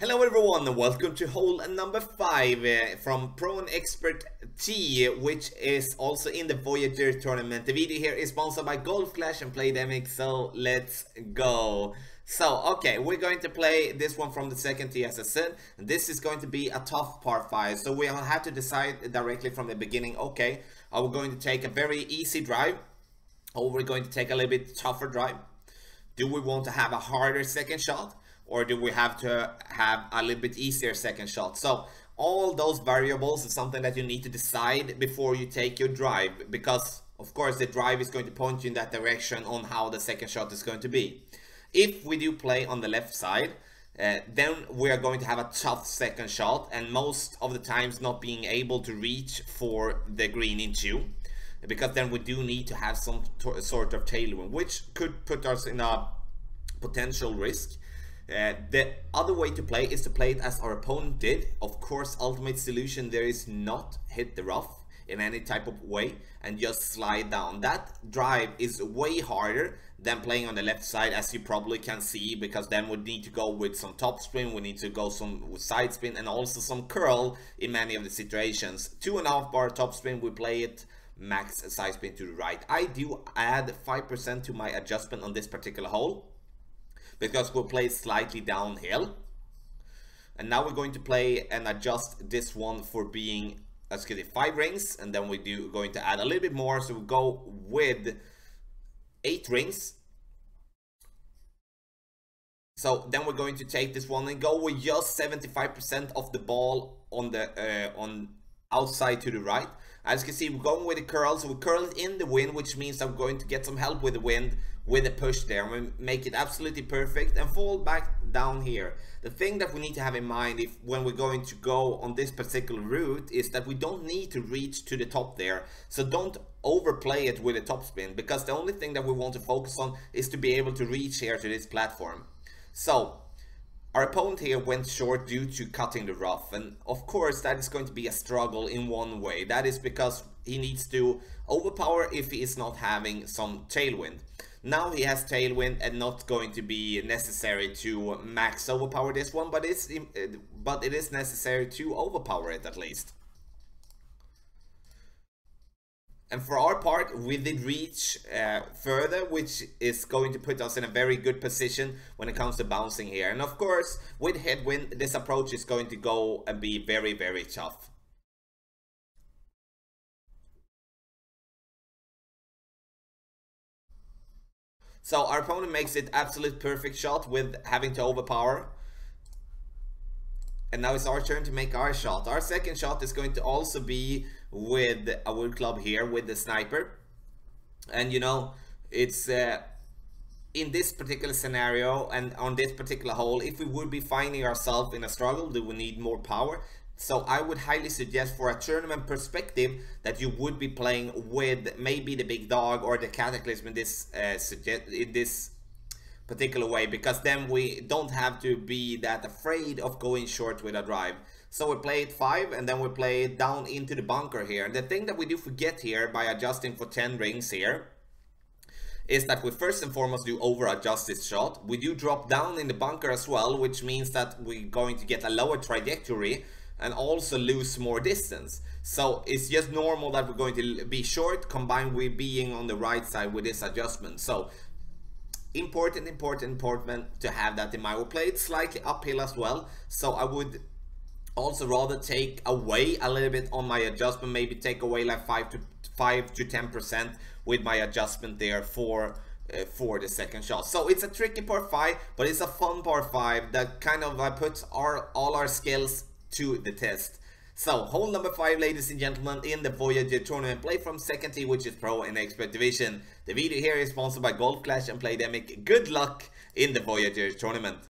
Hello everyone and welcome to hole number 5 from Pro and Expert T, which is also in the Voyager tournament. The video here is sponsored by Golf Clash and Playdemic, so let's go. So, okay, we're going to play this one from the second tee, as I said. This is going to be a tough par 5, so we'll have to decide directly from the beginning, okay, are we going to take a very easy drive, or we're going to take a little bit tougher drive? Do we want to have a harder second shot? Or do we have to have a little bit easier second shot? So all those variables is something that you need to decide before you take your drive, because of course the drive is going to point you in that direction on how the second shot is going to be. If we do play on the left side, then we are going to have a tough second shot, and most of the times not being able to reach for the green in 2, because then we do need to have some sort of tailwind, which could put us in a potential risk. The other way to play is to play it as our opponent did. Of course, ultimate solution there is not hit the rough in any type of way and just slide down. That drive is way harder than playing on the left side, as you probably can see, because then we need to go with some topspin, we need to go some side spin, and also some curl in many of the situations. 2.5 bar topspin, we play it max side spin to the right. I do add 5% to my adjustment on this particular hole, because we'll play slightly downhill. And now we're going to play and adjust this one for being, let's get it 5 rings, and then we're going to add a little bit more, so we'll go with 8 rings. So then we're going to take this one and go with just 75% of the ball on the on outside to the right. As you can see, we're going with the curl, so we curl it in the wind, which means I'm going to get some help with the wind with a push there. We make it absolutely perfect and fall back down here. The thing that we need to have in mind when we're going to go on this particular route is that we don't need to reach to the top there. So don't overplay it with a topspin, because the only thing that we want to focus on is to be able to reach here to this platform. So our opponent here went short due to cutting the rough, and of course that is going to be a struggle in one way. That is because he needs to overpower if he is not having some tailwind. Now he has tailwind and not going to be necessary to max overpower this one, but it is necessary to overpower it at least. And for our part, we did reach further, which is going to put us in a very good position when it comes to bouncing here. And of course, with headwind, this approach is going to go and be very, very tough. So our opponent makes it absolute perfect shot with having to overpower. And now it's our turn to make our shot. Our second shot is going to also be with a wood club here with the sniper. And you know, it's in this particular scenario and on this particular hole, if we would be finding ourselves in a struggle, do we need more power? So I would highly suggest, for a tournament perspective, that you would be playing with maybe the big dog or the cataclysm in this particular way, because then we don't have to be that afraid of going short with a drive. So we play it 5 and then we play it down into the bunker here. And the thing that we do forget here by adjusting for 10 rings here is that we first and foremost do over adjust this shot. We do drop down in the bunker as well, which means that we're going to get a lower trajectory and also lose more distance. So it's just normal that we're going to be short combined with being on the right side with this adjustment. So important to have that in mind. We play it slightly uphill as well, so I would also rather take away a little bit on my adjustment, maybe take away like 5 to 10% with my adjustment there for the second shot. So it's a tricky par 5, but it's a fun par 5 that kind of puts all our skills to the test. So hole number 5, ladies and gentlemen, in the Voyager tournament, play from second tee, which is Pro and Expert division. The video here is sponsored by Golf Clash and Playdemic. Good luck in the Voyager tournament.